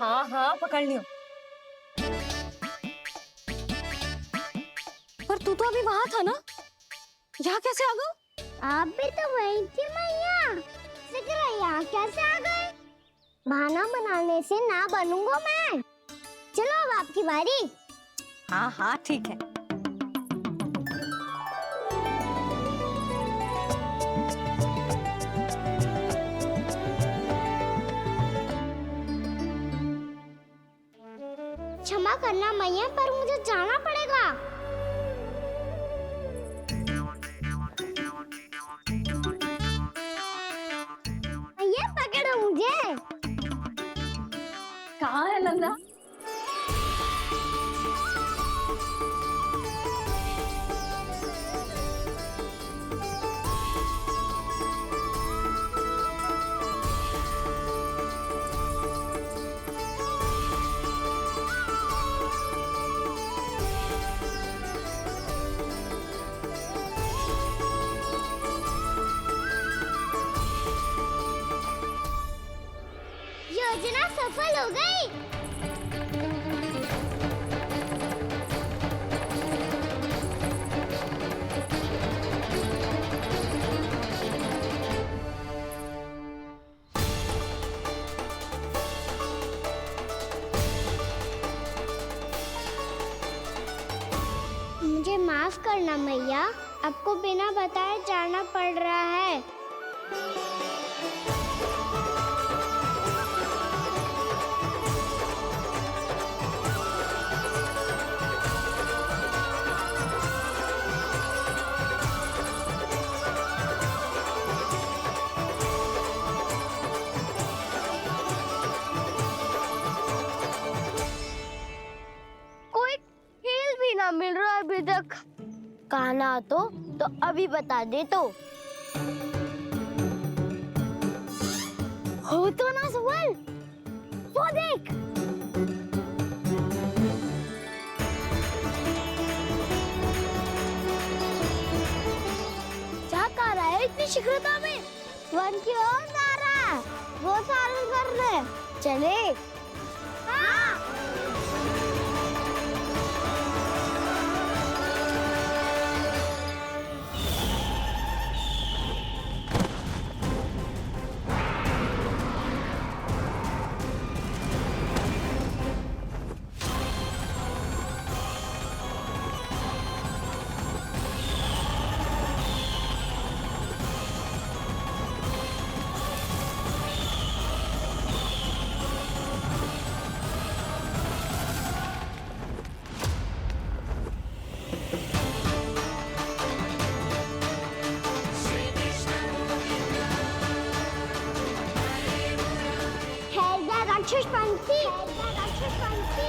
हाँ हाँ पकड़ लियो। पर तू तो अभी वहां था ना, यहाँ कैसे आ गया? आप भी तो वही थी मैया, सिकरा यहाँ कैसे आ गए? बहाना बनाने से ना बनूंगा मैं। चलो अब आपकी बारी। हाँ हाँ ठीक है। क्षमा करना मैया, पर मुझे जाना पड़ेगा। मैया पकड़ो मुझे। कहाँ है नंदा? योजना सफल हो गई। मुझे माफ करना मैया, आपको बिना बताए जाना पड़ रहा है। कोई हिल भी ना मिल रहा अभी तक। कहना तो अभी बता दे तो। हो तो ना सवाल, वो देख। क्या कर रहा है इतनी शीघ्रता में? वन की ओर जा रहा है, वो सारे कर रहे। चले। हाँ। राक्षस पंछी, राक्षस पंछी।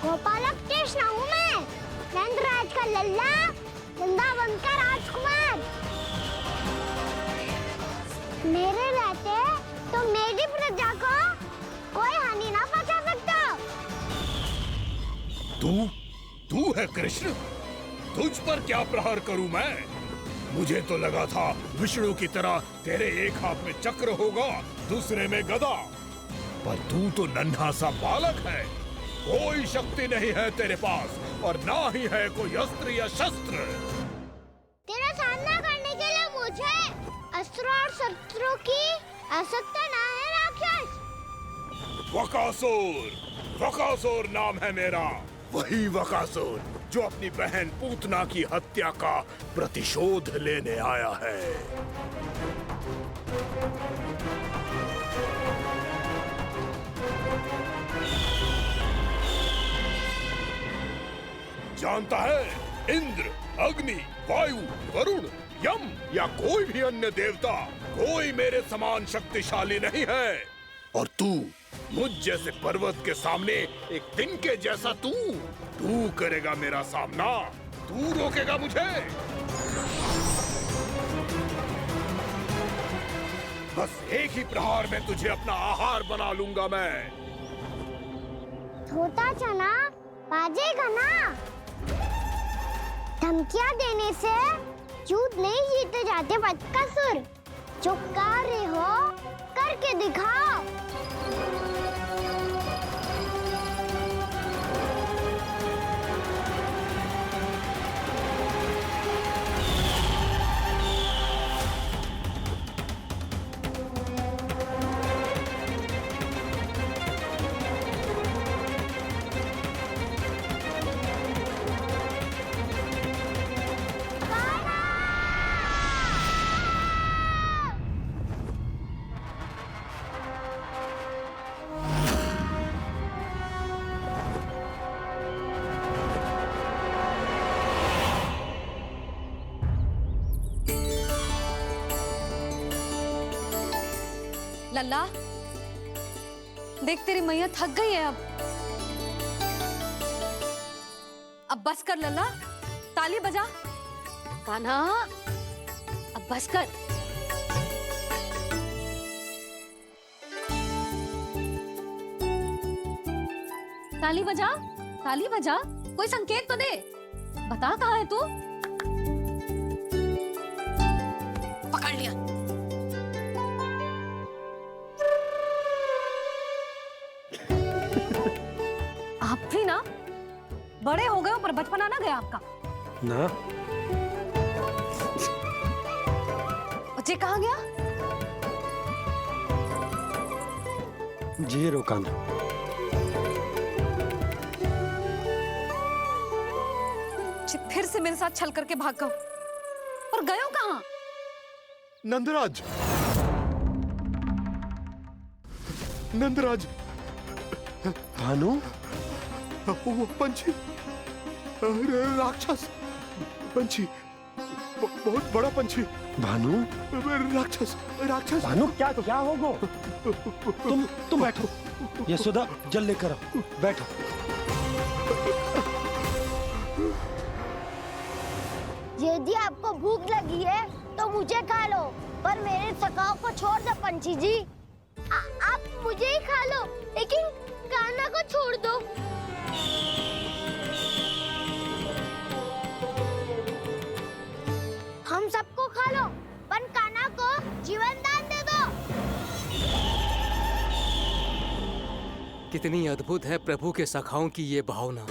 गोपालक कृष्ण हूँ मैं, नंदराज का लल्ला, वृंदावन का राजकुमार। मेरे रहते तो मेरी प्रजा को कोई हानि ना पहुंचा सकता। तू है कृष्ण? तुझ पर क्या प्रहार करूं मैं? मुझे तो लगा था विष्णु की तरह तेरे एक हाथ में चक्र होगा, दूसरे में गदा। पर तू तो नन्हा सा बालक है, कोई शक्ति नहीं है तेरे पास और ना ही है कोई अस्त्र या शस्त्र। तेरा सामना करने के लिए मुझे अस्त्र और शस्त्रों की आवश्यकता ना है राक्षस। वकासुर, वकासुर नाम है मेरा, वही वकासुर जो अपनी बहन पूतना की हत्या का प्रतिशोध लेने आया है। जानता है, इंद्र, अग्नि, वायु, वरुण, यम या कोई भी अन्य देवता कोई मेरे समान शक्तिशाली नहीं है। और तू मुझ जैसे पर्वत के सामने एक दिन के जैसा तू करेगा मेरा सामना? तू रोकेगा मुझे? बस एक ही प्रहार में तुझे अपना आहार बना लूंगा मैं। छोटा चना बाजेगा ना। धमकियां देने से चूत नहीं जीते जाते बदकसूर। जो कर रहे हो करके दिखाओ। लल्ला, देख तेरी मैया थक गई है अब बस कर लल्ला, ताली बजा। कान्हा, अब बस कर। ताली बजा, ताली बजा, कोई संकेत तो दे। बता कहाँ है तू? पकड़ लिया। आप भी ना बड़े हो गए हो पर बचपना ना गया आपका ना। बच्चे कहाँ गया? जी रोकान। फिर से मेरे साथ छल करके भाग गए और गए हो कहाँ? नंदराज, नंदराज, भानु, वो पंछी, राक्षस पंछी, बहुत बड़ा पंछी। भानु, राक्षस, राक्षस। भानु, क्या होगा? तुम बैठो। यशोदा, जल लेकर आओ। बैठो। यदि आपको भूख लगी है तो मुझे खा लो, पर मेरे सखाओं को छोड़ दो पंछी जी। आप मुझे ही खा लो, लेकिन कान्हा को छोड़ दो। हम सबको खा लो, पर कान्हा को जीवन दान दे दो। कितनी अद्भुत है प्रभु के सखाओं की ये भावना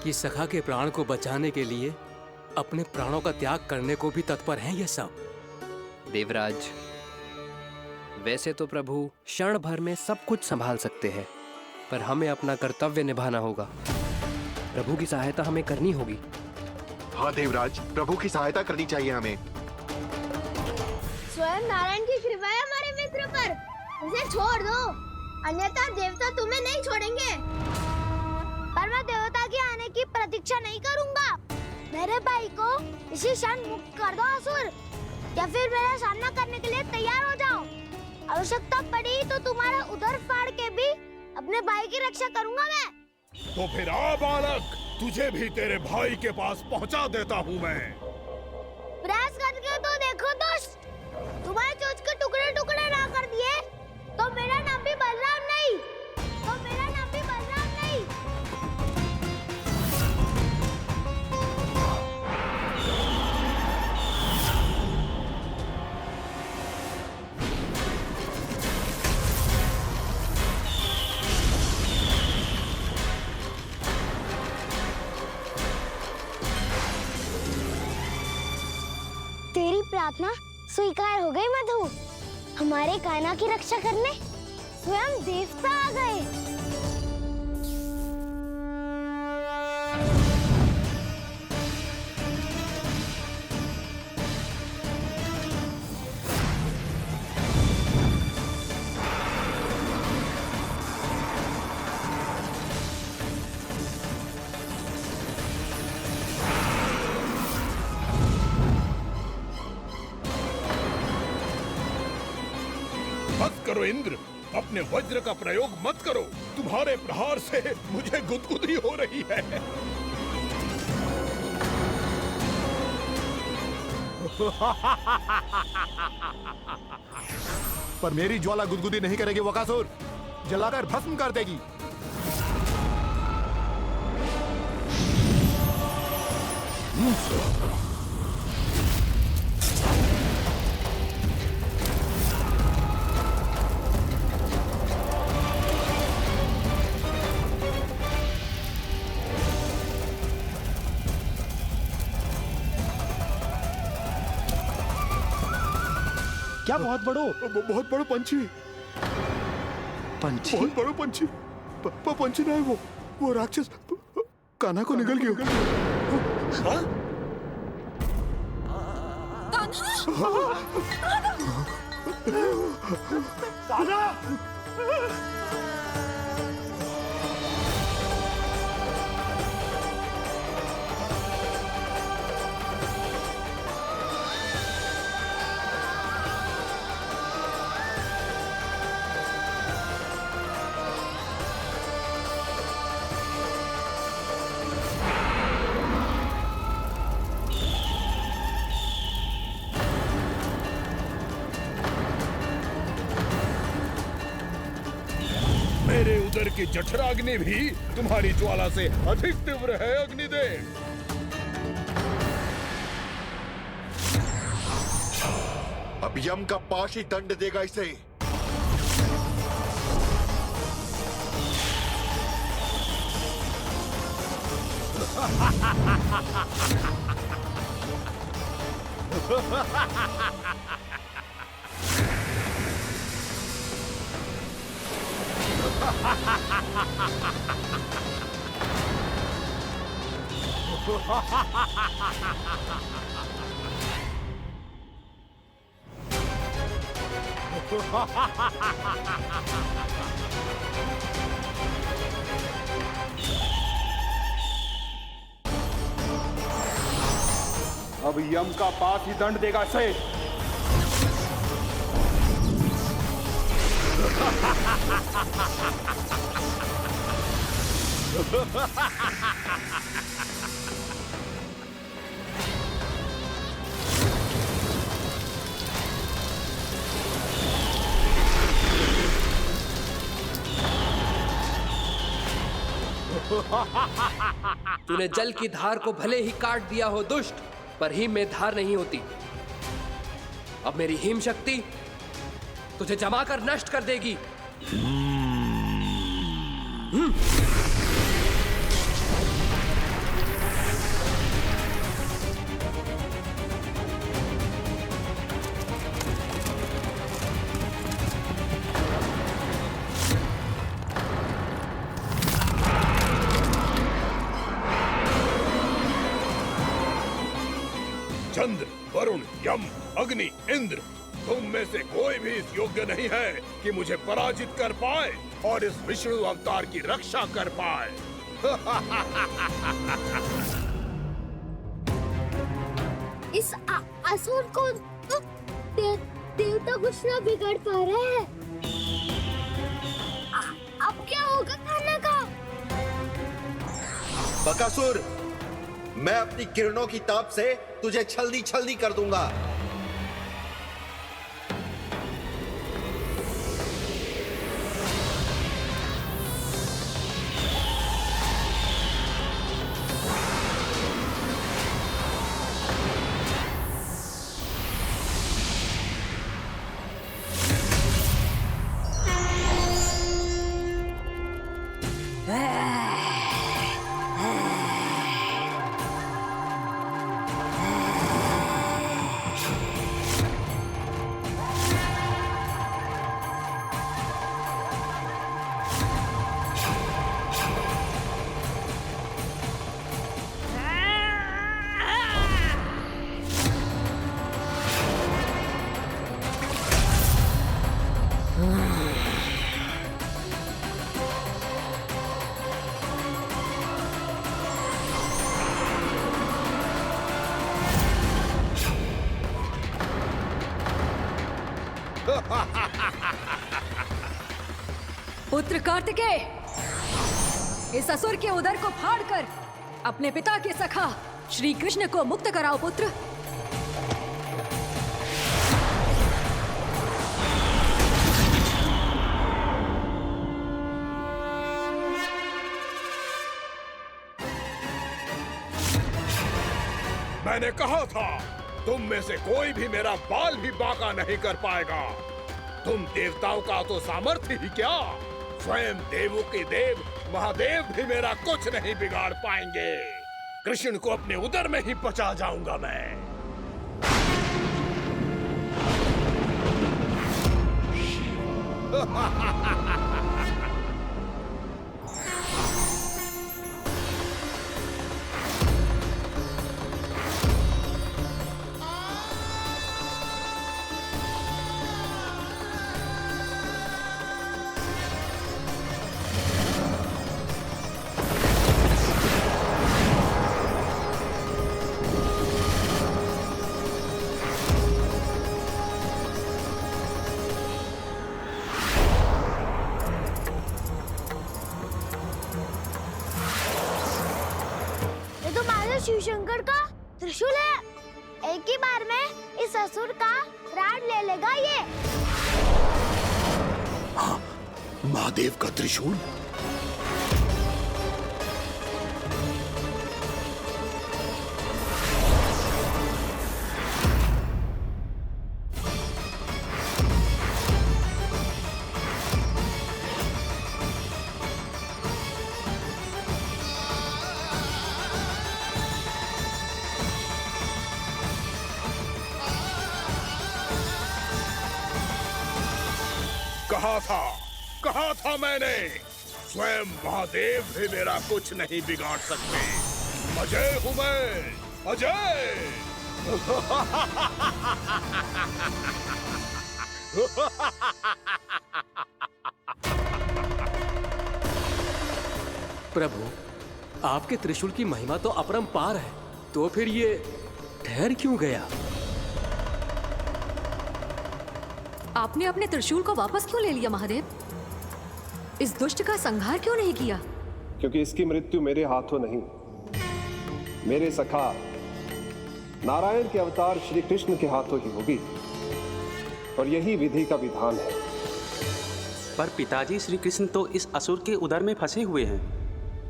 कि सखा के प्राण को बचाने के लिए अपने प्राणों का त्याग करने को भी तत्पर हैं ये सब। देवराज, वैसे तो प्रभु क्षण भर में सब कुछ संभाल सकते हैं, पर हमें अपना कर्तव्य निभाना होगा। प्रभु की सहायता हमें करनी होगी। हाँ देवराज, प्रभु की सहायता करनी चाहिए हमें। स्वयं नारायण की कृपा है हमारे मित्र पर, उसे छोड़ दो, अन्यथा देवता तुम्हें नहीं छोड़ेंगे। पर मैं देवता के आने की प्रतीक्षा नहीं करूंगा। मेरे भाई को इसी क्षण मुक्त कर दो असुर, या फिर मेरा सामना करने के लिए तैयार हो जाओ। आवश्यकता पड़ी तो तुम्हारा उधर फाड़ के भी अपने भाई की रक्षा करूंगा मैं। तो फिर आ बालक, तुझे भी तेरे भाई के पास पहुंचा देता हूँ मैं। प्रयास करके तो देखो दोस्त, तुम्हारे चोंच के टुकड़े टुकड़े ना कर दिए तो मेरा नाम भी बलराम नहीं, तो मेरा नाम भी बलराम नहीं। तेरी प्रार्थना स्वीकार हो गई मधु। हमारे कान्हा की रक्षा करने स्वयं देवता आ गए। मत करो इंद्र, अपने वज्र का प्रयोग मत करो। तुम्हारे प्रहार से मुझे गुदगुदी हो रही है। पर मेरी ज्वाला गुदगुदी नहीं करेगी वकासुर, जलाकर भस्म कर देगी। क्या बहुत बड़ो? बहुत बड़ो पंछी, पंछी? बहुत बड़ो पंछी। पंछी ना है वो राक्षस कान्हा को निगल गया। मेरे उदर की जठराग्नि भी तुम्हारी ज्वाला से अधिक तीव्र है अग्निदेव। अब यम का पाश ही दंड देगा इसे। अब यम का पास ही दंड देगा इसे। तूने जल की धार को भले ही काट दिया हो दुष्ट, पर हिम में धार नहीं होती। अब मेरी हिम शक्ति तुझे जमा कर नष्ट कर देगी। चंद्र, वरुण, यम, अग्नि, इंद्र, तुम में से कोई भी इस योग्य नहीं है कि मुझे पराजित कर पाए और इस विष्णु अवतार की रक्षा कर पाए। इस असुर को तो देवता कुछ ना बिगाड़ पा रहे हैं। अब क्या होगा खाना का? बकासुर, मैं अपनी किरणों की ताप से तुझे छल्दी छल्दी कर दूंगा। पुत्र कार्तिकेय, इस असुर के उदर को फाड़कर अपने पिता के सखा श्री कृष्ण को मुक्त कराओ पुत्र। मैंने कहा था, तुम में से कोई भी मेरा बाल भी बांका नहीं कर पाएगा। तुम देवताओं का तो सामर्थ्य ही क्या, स्वयं देवों के देव महादेव भी मेरा कुछ नहीं बिगाड़ पाएंगे। कृष्ण को अपने उदर में ही पचा जाऊंगा मैं। शिव शंकर का त्रिशूल है। एक ही बार में इस असुर का प्राण ले लेगा ये। हाँ, महादेव का त्रिशूल। कहा था मैंने, स्वयं महादेव भी मेरा कुछ नहीं बिगाड़ सकते। अजय हूं मैं, अजय। प्रभु, आपके त्रिशूल की महिमा तो अपरंपार है, तो फिर ये ठहर क्यों गया? आपने अपने त्रिशूल को वापस क्यों ले लिया महादेव? इस दुष्ट का संहार क्यों नहीं किया? क्योंकि इसकी मृत्यु मेरे हाथों नहीं, मेरे सखा नारायण के अवतार श्री कृष्ण के हाथों ही होगी, और यही विधि का विधान है। पर पिताजी, श्री कृष्ण तो इस असुर के उदर में फंसे हुए हैं,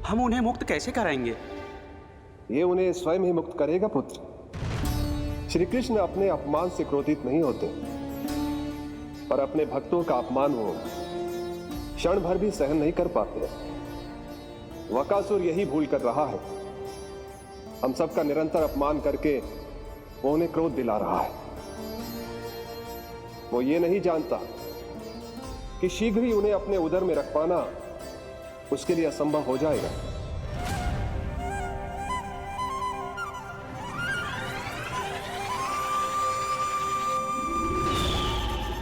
हम उन्हें मुक्त कैसे कराएंगे? ये उन्हें स्वयं ही मुक्त करेगा पुत्र। श्री कृष्ण अपने अपमान से क्रोधित नहीं होते, पर अपने भक्तों का अपमान वो क्षण भर भी सहन नहीं कर पाते। वकासुर यही भूल कर रहा है, हम सबका निरंतर अपमान करके वो उन्हें क्रोध दिला रहा है। वो ये नहीं जानता कि शीघ्र ही उन्हें अपने उदर में रख पाना उसके लिए असंभव हो जाएगा।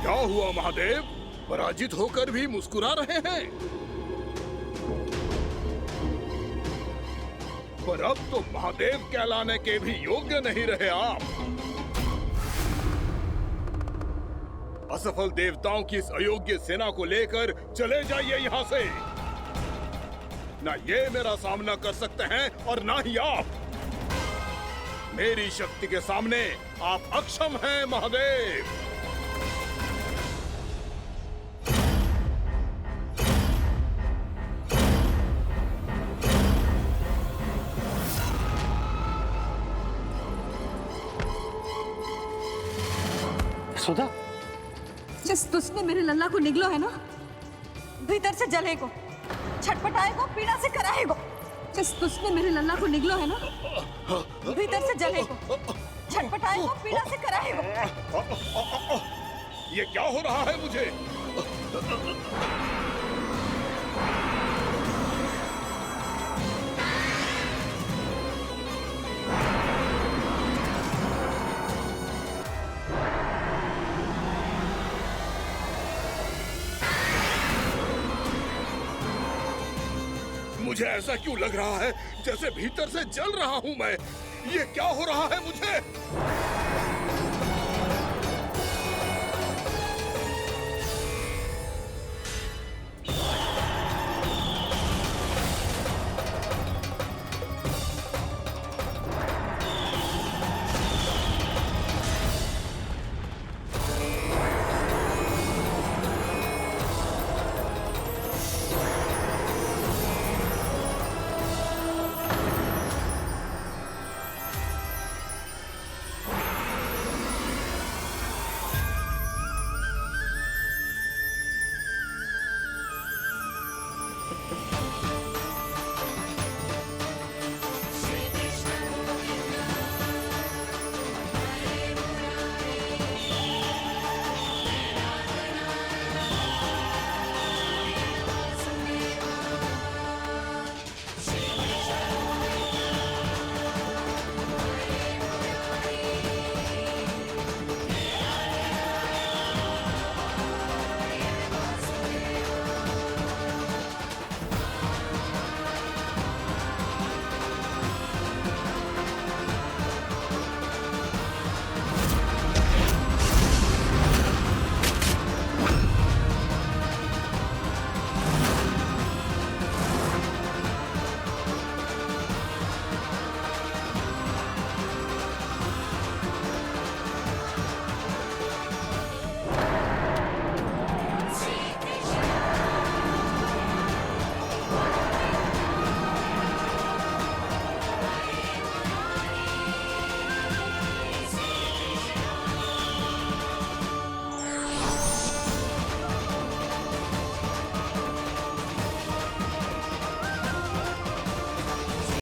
क्या हुआ महादेव? पराजित होकर भी मुस्कुरा रहे हैं। पर अब तो महादेव कहलाने के भी योग्य नहीं रहे आप। असफल देवताओं की इस अयोग्य सेना को लेकर चले जाइए यहाँ से। ना ये मेरा सामना कर सकते हैं और ना ही आप। मेरी शक्ति के सामने आप अक्षम हैं महादेव। सुधा, जिस दुष्ट ने मेरे लल्ला को निगलो है ना, भीतर से जलेगो, छटपटाएगो, पीड़ा से कराएगो। जिस दुष्ट ने मेरे लल्ला को निगलो है ना, भीतर से जलेगो, छटपटाएगो, पीड़ा से कराएगो। ये क्या हो रहा है मुझे? मुझे ऐसा क्यों लग रहा है जैसे भीतर से जल रहा हूं मैं? ये क्या हो रहा है मुझे?